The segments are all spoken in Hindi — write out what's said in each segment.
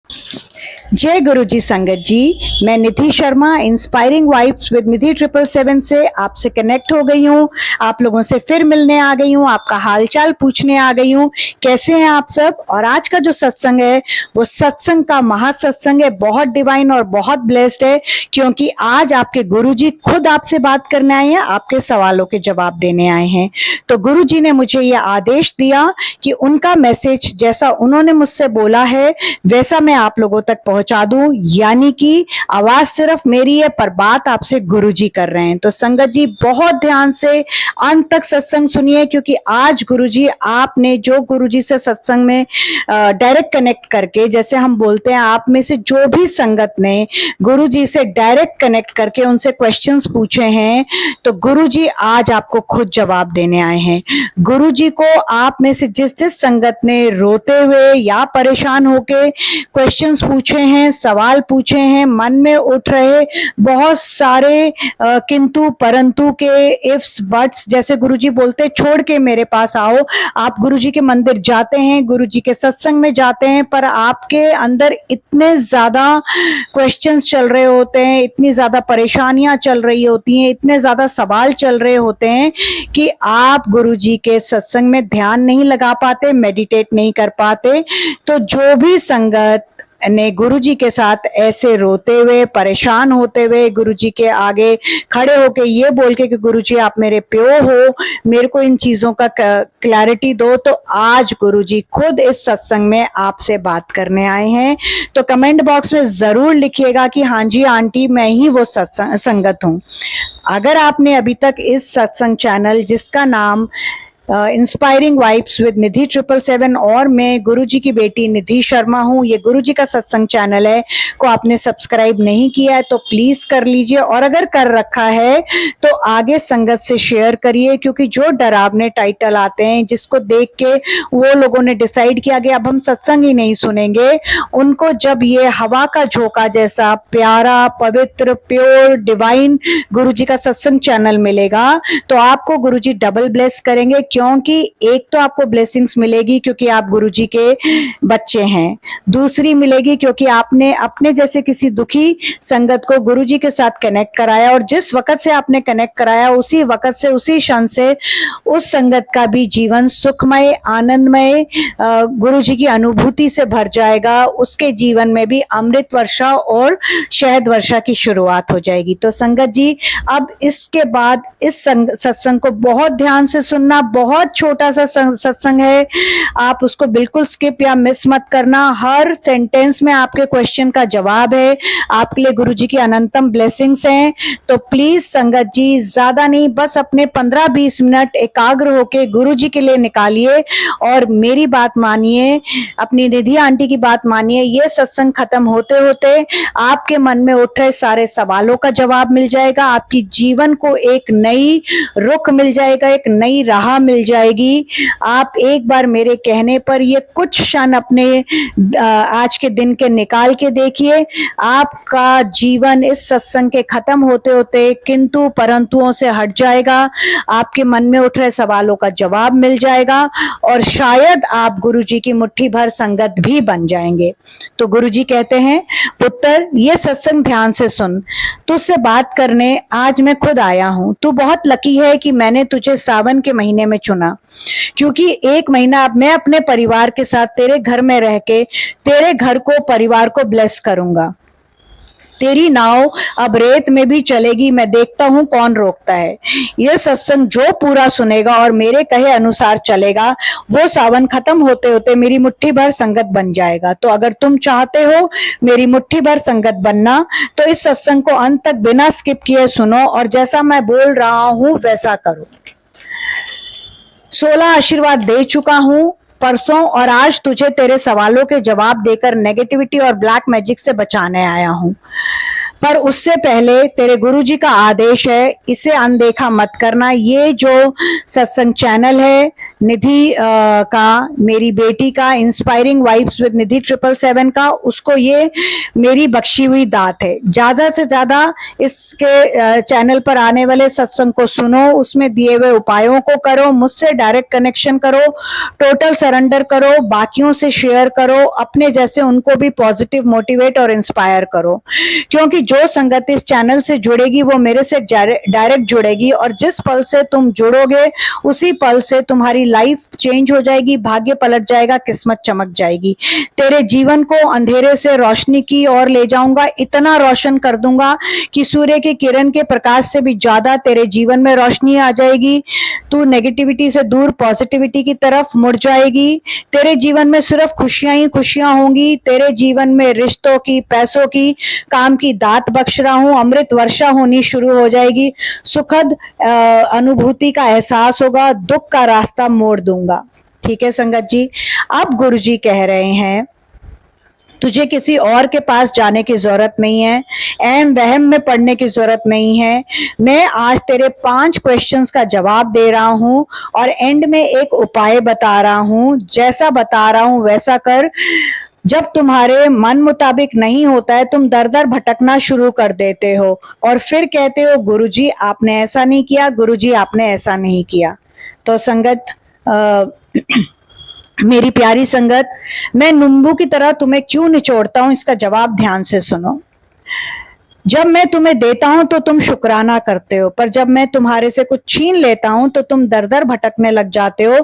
जय गुरु जी संगत जी। मैं निधि शर्मा इंस्पायरिंग वाइब्स विद निधि 777 से आपसे कनेक्ट हो गई हूँ। आप लोगों से फिर मिलने आ गई हूँ, आपका हालचाल पूछने आ गई हूँ। कैसे हैं आप सब? और आज का जो सत्संग है वो सत्संग का महासत्संग है, बहुत डिवाइन और बहुत ब्लेस्ड है, क्योंकि आज आपके गुरु जी खुद आपसे बात करने आए हैं, आपके सवालों के जवाब देने आए हैं। तो गुरु जी ने मुझे ये आदेश दिया कि उनका मैसेज जैसा उन्होंने मुझसे बोला है वैसा मैं आप लोगों तक पहुंचा दूं, यानी कि आवाज सिर्फ मेरी है पर बात आपसे गुरुजी कर रहे हैं। तो संगत जी बहुत ध्यान से अंत तक सत्संग सुनिए, क्योंकि आज गुरुजी आपने जो गुरुजी से सत्संग में डायरेक्ट कनेक्ट करके, जैसे हम बोलते हैं, आप में से जो भी संगत ने गुरुजी से डायरेक्ट कनेक्ट करके उनसे क्वेश्चंस पूछे हैं, तो गुरुजी आज आपको खुद जवाब देने आए हैं। गुरुजी को आप में से जिस जिस संगत ने रोते हुए या परेशान होके क्वेश्चंस पूछे हैं, सवाल पूछे हैं, मन में उठ रहे बहुत सारे किंतु परंतु के इफ्स बट्स, जैसे गुरुजी बोलते छोड़ के मेरे पास आओ। आप गुरुजी के मंदिर जाते हैं, गुरुजी के सत्संग में जाते हैं, पर आपके अंदर इतने ज्यादा क्वेश्चंस चल रहे होते हैं, इतनी ज्यादा परेशानियां चल रही होती हैं, इतने ज्यादा सवाल चल रहे होते हैं कि आप गुरुजी के सत्संग में ध्यान नहीं लगा पाते, मेडिटेट नहीं कर पाते। तो जो भी संगत ने गुरुजी के साथ ऐसे रोते हुए परेशान होते हुए गुरुजी के आगे खड़े होके ये बोल के कि गुरुजी आप मेरे प्यो हो, मेरे को इन चीजों का क्लैरिटी दो, तो आज गुरुजी खुद इस सत्संग में आपसे बात करने आए हैं। तो कमेंट बॉक्स में जरूर लिखिएगा कि हाँ जी आंटी मैं ही वो संगत हूँ। अगर आपने अभी तक इस सत्संग चैनल जिसका नाम इंस्पायरिंग वाइब्स विद निधि 777 और मैं गुरुजी की बेटी निधि शर्मा हूँ, ये गुरुजी का सत्संग चैनल है, को आपने सब्सक्राइब नहीं किया है तो प्लीज कर लीजिए, और अगर कर रखा है तो आगे संगत से शेयर करिए, क्योंकि जो डरावने टाइटल आते हैं जिसको देख के वो लोगों ने डिसाइड किया कि अब हम सत्संग ही नहीं सुनेंगे, उनको जब ये हवा का झोंका जैसा प्यारा पवित्र प्योर डिवाइन गुरुजी का सत्संग चैनल मिलेगा तो आपको गुरुजी डबल ब्लेस करेंगे, क्योंकि एक तो आपको ब्लेसिंग्स मिलेगी क्योंकि आप गुरुजी के बच्चे हैं, दूसरी मिलेगी क्योंकि आपने अपने जैसे किसी दुखी संगत को गुरुजी के साथ कनेक्ट कराया, और जिस वक्त से आपने कनेक्ट कराया उसी वक्त से उसी क्षण से उस संगत का भी जीवन सुखमय आनंदमय गुरुजी की अनुभूति से भर जाएगा, उसके जीवन में भी अमृत वर्षा और शहद वर्षा की शुरुआत हो जाएगी। तो संगत जी अब इसके बाद इस सत्संग को बहुत ध्यान से सुनना, बहुत छोटा सा सत्संग है, आप उसको बिल्कुल स्किप या मिस मत करना। हर सेंटेंस में आपके क्वेश्चन का जवाब है, आपके लिए गुरुजी की अनंतम ब्लेसिंग्स हैं। तो प्लीज संगत जी ज्यादा नहीं, बस अपने 15-20 मिनट एकाग्र होके गुरुजी के लिए निकालिए और मेरी बात मानिए, अपनी निधि आंटी की बात मानिए। ये सत्संग खत्म होते होते आपके मन में उठ रहे सारे सवालों का जवाब मिल जाएगा, आपकी जीवन को एक नई रुख मिल जाएगा, एक नई राह मिल जाएगी। आप एक बार मेरे कहने पर ये कुछ क्षण अपने आज के दिन के निकाल के देखिए, आपका जीवन इस सत्संग के खत्म होते होते किंतु परंतुओं से हट जाएगा, आपके मन में उठ रहे सवालों का जवाब मिल जाएगा और शायद आप गुरुजी की मुट्ठी भर संगत भी बन जाएंगे। तो गुरुजी कहते हैं पुत्र ये सत्संग ध्यान से सुन, तुझसे बात करने आज मैं खुद आया हूं। तू बहुत लकी है कि मैंने तुझे सावन के महीने में चुना, क्योंकि एक महीना अब मैं अपने परिवार के साथ तेरे घर में रह के तेरे घर को परिवार को ब्लेस करूंगा। तेरी नाव अब रेत में भी चलेगी, मैं देखता हूं कौन रोकता है। यह सत्संग जो पूरा सुनेगा और मेरे कहे अनुसार चलेगा वो सावन खत्म होते होते मेरी मुट्ठी भर संगत बन जाएगा। तो अगर तुम चाहते हो मेरी मुट्ठी भर संगत बनना तो इस सत्संग को अंत तक बिना स्किप किए सुनो और जैसा मैं बोल रहा हूं वैसा करो। 16 आशीर्वाद दे चुका हूं परसों और आज तुझे तेरे सवालों के जवाब देकर नेगेटिविटी और ब्लैक मैजिक से बचाने आया हूं। पर उससे पहले तेरे गुरुजी का आदेश है, इसे अनदेखा मत करना। ये जो सत्संग चैनल है निधि का, मेरी बेटी का, इंस्पायरिंग वाइब्स विद निधि 777 का, उसको ये मेरी बख्शी हुई दात है। ज्यादा से ज्यादा इसके चैनल पर आने वाले सत्संग को सुनो, उसमें दिए हुए उपायों को करो, मुझसे डायरेक्ट कनेक्शन करो, टोटल सरेंडर करो, बाकियों से शेयर करो, अपने जैसे उनको भी पॉजिटिव मोटिवेट और इंस्पायर करो। क्योंकि जो संगत इस चैनल से जुड़ेगी वो मेरे से डायरेक्ट जुड़ेगी, और जिस पल से तुम जुड़ोगे उसी पल से तुम्हारी लाइफ चेंज हो जाएगी, भाग्य पलट जाएगा, किस्मत चमक जाएगी। तेरे जीवन को अंधेरे से रोशनी की ओर ले जाऊंगा, इतना रोशन कर दूंगा कि सूर्य की किरण के प्रकाश से भी ज्यादा तेरे जीवन में रोशनी आ जाएगी। तू नेगेटिविटी से दूर पॉजिटिविटी की तरफ मुड़ जाएगी। तेरे जीवन में सिर्फ खुशियां ही खुशियां होंगी। तेरे जीवन में रिश्तों की, पैसों की, काम की दात बख्श रहा हूं, अमृत वर्षा होनी शुरू हो जाएगी। सुखद अनुभूति का एहसास होगा, दुख का रास्ता मोड़ दूंगा। ठीक है संगत जी। अब गुरु जी कह रहे हैं तुझे किसी और के पास जाने की जरूरत नहीं है, एहम वहम में पढ़ने की जरूरत नहीं है। मैं आज तेरे 5 क्वेश्चंस का जवाब दे रहा हूं और एंड में एक उपाय बता रहा हूं। जैसा बता रहा हूं वैसा कर। जब तुम्हारे मन मुताबिक नहीं होता है, तुम दर दर भटकना शुरू कर देते हो और फिर कहते हो गुरुजी आपने ऐसा नहीं किया, गुरुजी आपने ऐसा नहीं किया। तो संगत मेरी प्यारी संगत, मैं नींबू की तरह तुम्हें क्यों निचोड़ता हूं, इसका जवाब ध्यान से सुनो। जब मैं तुम्हें देता हूं तो तुम शुक्राना करते हो, पर जब मैं तुम्हारे से कुछ छीन लेता हूं तो तुम दर दर भटकने लग जाते हो।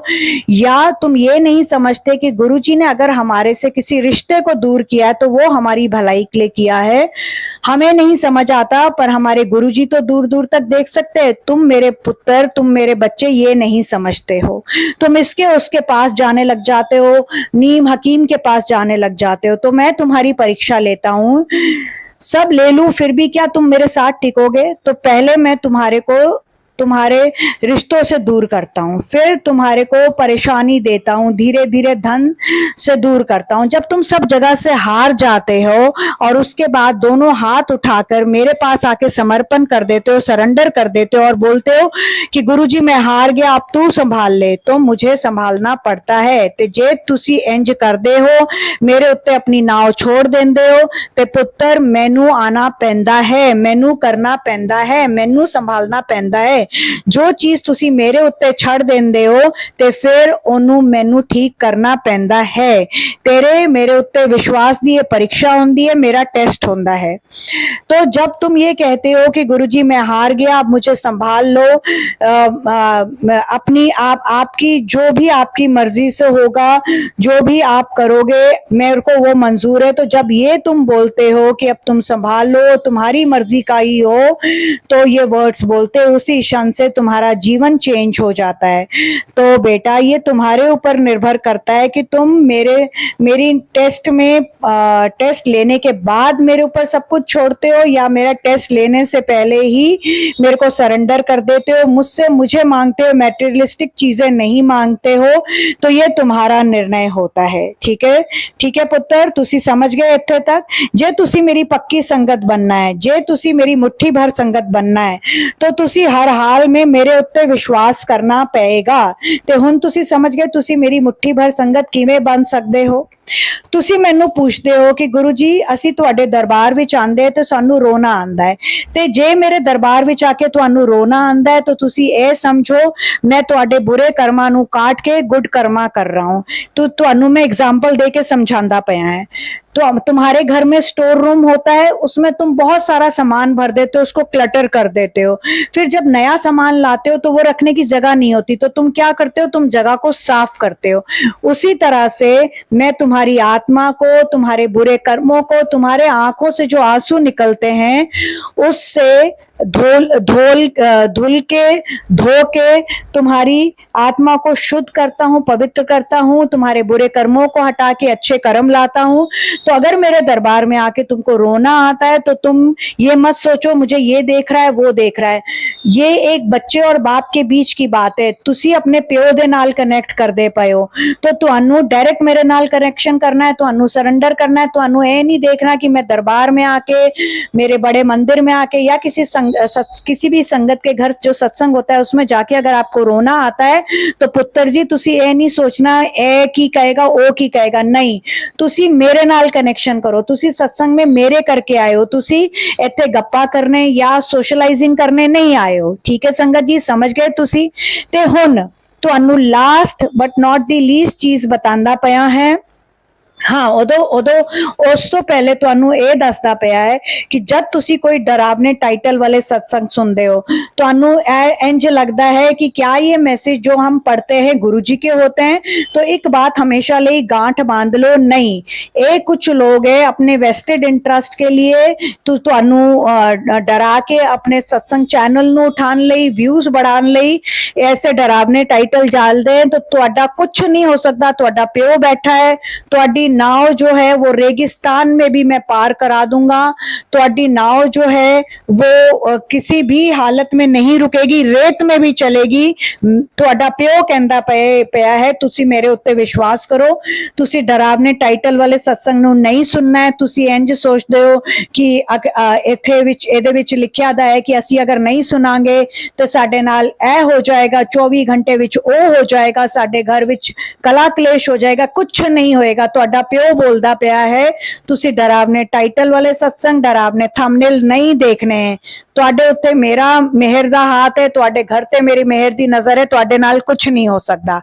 या तुम ये नहीं समझते कि गुरुजी ने अगर हमारे से किसी रिश्ते को दूर किया है तो वो हमारी भलाई के लिए किया है। हमें नहीं समझ आता, पर हमारे गुरुजी तो दूर दूर तक देख सकते हैं। तुम मेरे पुत्र, तुम मेरे बच्चे ये नहीं समझते हो। तुम इसके उसके पास जाने लग जाते हो, नीम हकीम के पास जाने लग जाते हो। तो मैं तुम्हारी परीक्षा लेता हूं, सब ले लूं फिर भी क्या तुम मेरे साथ टिकोगे? तो पहले मैं तुम्हारे रिश्तों से दूर करता हूं, फिर तुम्हारे को परेशानी देता हूं, धीरे धीरे धन से दूर करता हूं। जब तुम सब जगह से हार जाते हो और उसके बाद दोनों हाथ उठाकर मेरे पास आके समर्पण कर देते हो, सरेंडर कर देते हो और बोलते हो कि गुरुजी मैं हार गया, अब तू संभाल ले, तो मुझे संभालना पड़ता है। ते जे तुसी इंज करदे हो, मेरे उत्ते अपनी नाव छोड़ देंदे हो, ते पुत्र मैनू आना पैंदा है, मैनू करना पैंदा है, मैनू संभालना पैंदा है। जो चीज तुसी मेरे उत्ते छड़ देंदे हो ते फिर ओनू मैनू ठीक करना पैंदा है। तेरे मेरे उत्ते विश्वास दी परीक्षा होंदी है, मेरा टेस्ट होंदा है। तो जब तुम ये कहते हो कि गुरुजी मैं हार गया, अब मुझे संभाल लो, अपनी आपकी जो भी आपकी मर्जी से होगा, जो भी आप करोगे मेरे को वो मंजूर है। तो जब ये तुम बोलते हो कि अब तुम संभाल लो, तुम्हारी मर्जी का ही हो, तो ये वर्ड्स बोलते हो, उसी क्षण से तुम्हारा जीवन चेंज हो जाता है। तो बेटा ये तुम्हारे ऊपर निर्भर करता है कि तुम मेरी टेस्ट लेने के बाद मेरे ऊपर सब कुछ छोड़ते हो या मेरा टेस्ट लेने से पहले ही मेरे को सरेंडर कर देते हो, मुझे मांगते हो, मैटेरियलिस्टिक चीजें नहीं मांगते हो। तो ये तुम्हारा निर्णय होता है। ठीक है पुत्र, तुसी समझ गए इत्थे तक? जे तुसी मेरी पक्की संगत बनना है, जे तुसी मेरी मुट्ठी भर संगत बनना है, तो तुसी हर हाल में मेरे उत्ते विश्वास करना पएगा। ते हुण तुसी समझ गए तुसी मेरी मुट्ठी भर संगत किवें बन सकदे हो। ਤੁਸੀਂ ਮੈਨੂੰ ਪੁੱਛਦੇ ਹੋ ਕਿ ਗੁਰੂ ਜੀ ਅਸੀਂ ਤੁਹਾਡੇ ਦਰਬਾਰ ਵਿੱਚ ਆਂਦੇ ਤੇ ਸਾਨੂੰ ਰੋਣਾ ਆਂਦਾ ਹੈ, ਤੇ ਜੇ ਮੇਰੇ ਦਰਬਾਰ ਵਿੱਚ ਆ ਕੇ ਤੁਹਾਨੂੰ ਰੋਣਾ ਆਂਦਾ ਹੈ ਤਾਂ ਤੁਸੀਂ ਇਹ ਸਮਝੋ ਮੈਂ ਤੁਹਾਡੇ ਬੁਰੇ ਕਰਮਾਂ ਨੂੰ ਕਾਟ ਕੇ ਗੁੱਡ ਕਰਮਾ कर रहा हूं। तो ਤੁਹਾਨੂੰ मैं एग्जाम्पल दे के समझांदा पया है। तो तुम्हारे घर में स्टोर रूम होता है, उसमें तुम बहुत सारा सामान भर देते हो, उसको क्लटर कर देते हो। फिर जब नया सामान लाते हो तो वो रखने की जगह नहीं होती, तो तुम क्या करते हो, तुम जगह को साफ करते हो। उसी तरह से मैं तुम्हारी आत्मा को, तुम्हारे बुरे कर्मों को, तुम्हारे आंखों से जो आंसू निकलते हैं उससे धुल के धो के तुम्हारी आत्मा को शुद्ध करता हूं, पवित्र करता हूं, तुम्हारे बुरे कर्मों को हटा के अच्छे कर्म लाता हूं। तो अगर मेरे दरबार में आके तुमको रोना आता है तो तुम ये मत सोचो मुझे ये देख रहा है वो देख रहा है। ये एक बच्चे और बाप के बीच की बात है। तुसी अपने प्यो दे नाल कनेक्ट कर दे पायो, तो तुहानू डायरेक्ट मेरे नाल कनेक्शन करना है, तुहानू सरेंडर करना है। तुहानू ये नहीं देखना कि मैं दरबार में आके, मेरे बड़े मंदिर में आके या किसी किसी भी संगत के घर जो सत्संग होता है उसमें जाके अगर आपको रोना आता है तो पुत्र जी तुसी ए नहीं सोचना ए की कहेगा ओ की कहेगा, नहीं, तुसी मेरे नाल कनेक्शन करो, तुसी सत्संग में मेरे करके आए हो, तुसी इत्थे गप्पा करने या सोशलाइजिंग करने नहीं आए हो। ठीक है संगत जी, समझ गए तुसी। ते हुण तुहानू last but not the least चीज बतांदा पिया है। हाँ, उदो उस तो पहले तुहानू ये दसदा पिया है कि जब तुसी कोई डरावने टाइटल वाले सत्संग सुनते हो तुहानू इंज लगता है कि क्या ये मैसेज जो हम पढ़ते हैं गुरुजी के होते हैं, तो एक बात हमेशा ले गांठ बांध लो, नहीं, ये कुछ लोग है अपने वेस्टेड इंटरेस्ट के लिए तुहानू डरा के अपने सत्संग चैनल नू उठान लई, व्यूज बढ़ाने लई ऐसे डरावने टाइटल डालते हैं। तो तुहाडा कुछ नहीं हो सकता, तुहाडा प्यो बैठा है, तुहाडी नाव जो है वो रेगिस्तान में भी मैं पार करा दूंगा, तुहाडी नाव जो है वो किसी भी हालत में नहीं रुकेगी, रेत में भी चलेगी। तुहाडा प्यो कहंदा पिया है तुसी मेरे उत्ते विश्वास करो, तुसी डरावने टाइटल वाले सत्संग नू नहीं सुनना है। तुसी इंज सोचदे हो कि इथे विच इहदे विच लिखिया दा है कि असी अगर नहीं सुनांगे तो साडे नाल ऐ हो जाएगा, 24 घंटे विच ओ हो जाएगा, साडे घर विच कला क्लेश हो जाएगा। कुछ नहीं होएगा, तुहाडा प्यो बोलदा पिया है तुसी डरावने टाइटल वाले सत्संग, डरावने थंबनेल नहीं देखने हैं। तुहाडे उत्ते मेरा मेहर दा हाथ है, तुहाडे घर ते मेरी मेहर दी नजर है, तुहाडे नाल कुछ नहीं हो सकता।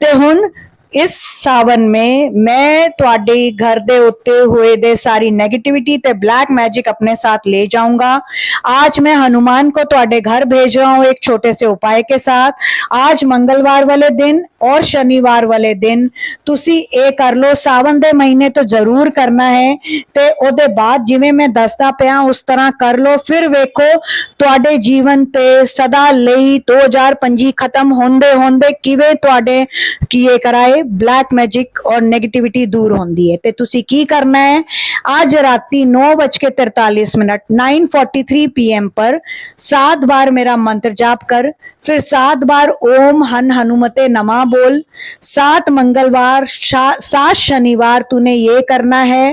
ते हुण इस सावन में मैं तुहाडे घर दे उत्ते हुए दे सारी नेगेटिविटी ते ब्लैक मैजिक अपने साथ ले जाऊंगा। आज मैं हनुमान को तुहाडे घर भेज रहा हूं एक छोटे से उपाय के साथ। आज मंगलवार वाले दिन और शनिवार वाले दिन तुसी ए कर लो, सावन दे महीने तो जरूर करना है ते ओदे बाद जिवें मैं दसदा पिया उस तरह कर लो, फिर वेखो तुहाडे जीवन ते सदा लई 2025 खत्म होंदे होंदे किवें तुहाडे कीए कराए ब्लैक मैजिक और नेगेटिविटी दूर होंदी है। ते तुसी की करना है, आज राती 9:43 9:43 PM पर 7 बार मेरा मंत्र जाप कर, फिर 7 बार ओम हन हनुमते नमः बोल। 7 मंगलवार 7 शनिवार तूने ये करना है,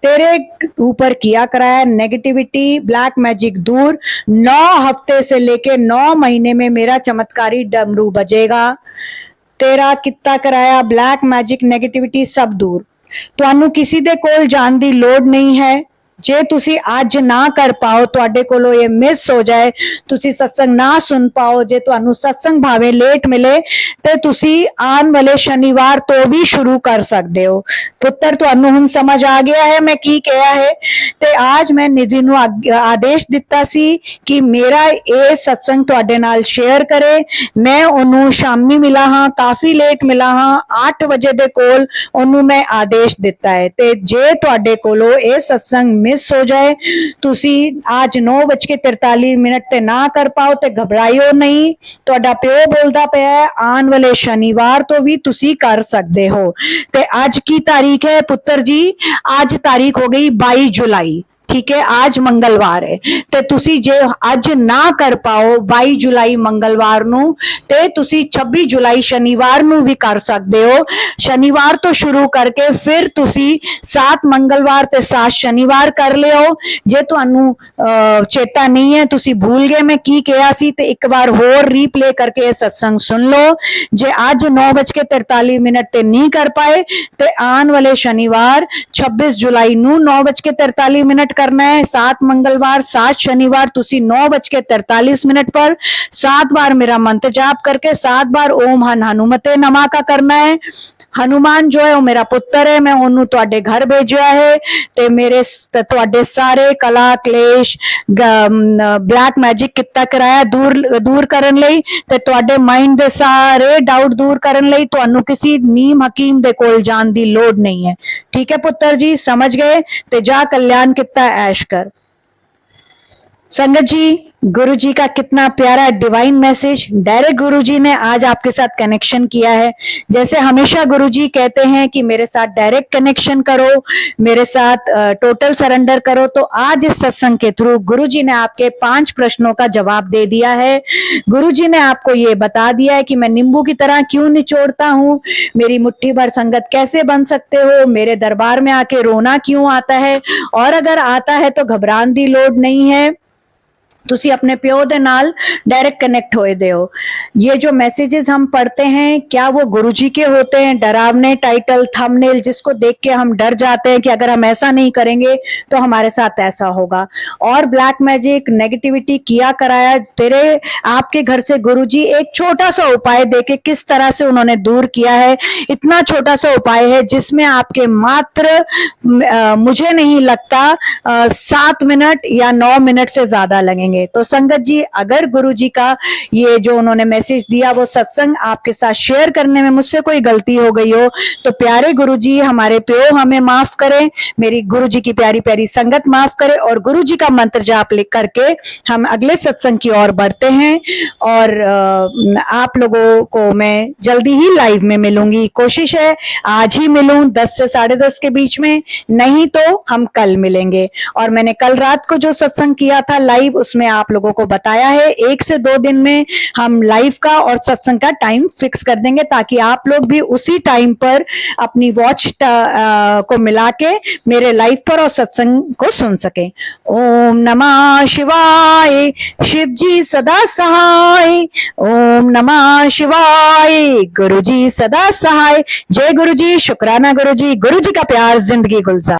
तेरे ऊपर किया कराया नेगेटिविटी ब्लैक मैजिक दूर। 9 हफ्ते से लेके 9 महीने में मेरा चमत्कारी डमरू बजेगा, तेरा किता कराया ब्लैक मैजिक नेगेटिविटी सब दूर। तुहानू किसी दे कोल जान दी लोड़ नहीं है। जे तुसी आज ना कर पाओ, तुहाडे कोलों ये मिस हो जाए, तुसी सत्संग ना सुन पाओ, जे तुहानू सत्संग भावे लेट मिले ते तुसी आन वाले शनिवार तो भी शुरू कर सकते हो। पुत्र तुहानू हुण समझ आ गया है मैं की कहा है। ते आज मैं निधि नू आदेश दिता सी कि मेरा ये सत्संग तुहाडे नाल शेयर करे। मैं ओनू शामी मिला हाँ, काफी लेट मिला हाँ, 8 बजे दे कोल ओनू मैं आदेश दिता है। ते जे तुहाडे कोलों ये सत्संग मिस हो जाए, तुसी आज 9:43 ते ना कर पाओ ते घबराइयो नहीं, तुहाडा प्यो बोलदा पिया है आन वाले शनिवार तो भी तुसी कर सकते हो। ते आज की तारीख है पुत्र जी, आज तारीख हो गई 22 जुलाई, ठीक है, आज मंगलवार है। ते तुसी जे आज ना कर पाओ 22 जुलाई मंगलवार नू ते तुसी 26 जुलाई शनिवार नू भी कर सकते हो। शनिवार तो शुरू करके फिर तुसी 7 मंगलवार ते 7 शनिवार कर लियो। जे तुहानू चेता नहीं है, तुसी भूल गए मैं की कहा सी, ते एक बार होर रीप्ले करके सत्संग सुन लो। जे आज 9:43 ते नहीं कर पाए ते आन वाले शनिवार 26 जुलाई नू 9:43 करना है। 7 मंगलवार 7 शनिवार तुसी 9:43 पर 7 बार मेरा मंत्र जाप करके 7 बार ओम हन हनुमते नमः का करना है। हनुमान जो है वो मेरा पुत्र है, मैं ओनू तुहाडे घर भेजा है ते मेरे तुहाडे सारे कला क्लेश ब्लैक मैजिक किता कराया दूर करन लई ते तुहाडे माइंड दे सारे डाउट दूर करन लई तुहानू किसी नीम हकीम दे कोल जान दी लोड़ नहीं है। ठीक है पुत्र जी, समझ गए? ते जा कल्याण किता ऐश कर। संगत जी, गुरु जी का कितना प्यारा डिवाइन मैसेज डायरेक्ट गुरु जी ने आज आपके साथ कनेक्शन किया है। जैसे हमेशा गुरु जी कहते हैं कि मेरे साथ डायरेक्ट कनेक्शन करो, मेरे साथ टोटल सरेंडर करो, तो आज इस सत्संग के थ्रू गुरु जी ने आपके 5 प्रश्नों का जवाब दे दिया है। गुरु जी ने आपको ये बता दिया है कि मैं नींबू की तरह क्यों निचोड़ता हूँ, मेरी मुट्ठी भर संगत कैसे बन सकते हो, मेरे दरबार में आके रोना क्यों आता है, और अगर आता है तो घबराने की लोड़ नहीं है। ਤੁਸੀਂ अपने प्यो दे नाल डायरेक्ट कनेक्ट होए दे हो। ये जो मैसेजेस हम पढ़ते हैं क्या वो गुरुजी के होते हैं? डरावने टाइटल, थंबनेल जिसको देख के हम डर जाते हैं कि अगर हम ऐसा नहीं करेंगे तो हमारे साथ ऐसा होगा। और ब्लैक मैजिक, नेगेटिविटी किया कराया तेरे आपके घर से गुरुजी एक छोटा सा उपाय देके किस तरह से उन्होंने दूर किया है। इतना छोटा सा उपाय है जिसमें आपके मात्र मुझे नहीं लगता 7 मिनट या 9 मिनट से ज्यादा लगेंगे। तो संगत जी, अगर गुरु जी का ये जो उन्होंने मैसेज दिया वो सत्संग आपके साथ शेयर करने में मुझसे कोई गलती हो गई हो तो प्यारे गुरु जी, हमारे प्यो हमें माफ करें, मेरी गुरु जी की प्यारी प्यारी संगत माफ करे और गुरु जी का मंत्र जाप लिख करके हम अगले सत्संग की ओर बढ़ते हैं। और आप लोगों को मैं जल्दी ही लाइव में मिलूंगी। कोशिश है आज ही मिलूं 10 से 10:30 के बीच में, नहीं तो हम कल मिलेंगे। और मैंने कल रात को जो सत्संग किया था लाइव, उसमें आप लोगों को बताया है 1 से 2 दिन में हम लाइव का और सत्संग का टाइम फिक्स कर देंगे ताकि आप लोग भी उसी टाइम पर अपनी वॉच को मिला के मेरे लाइव पर और सत्संग को सुन सके। ओम नमः शिवाय, शिव जी सदा सहाय। ओम नमः शिवाय, गुरु जी सदा सहाय। जय गुरु जी, शुक्राना गुरु जी का प्यार जिंदगी गुलजार।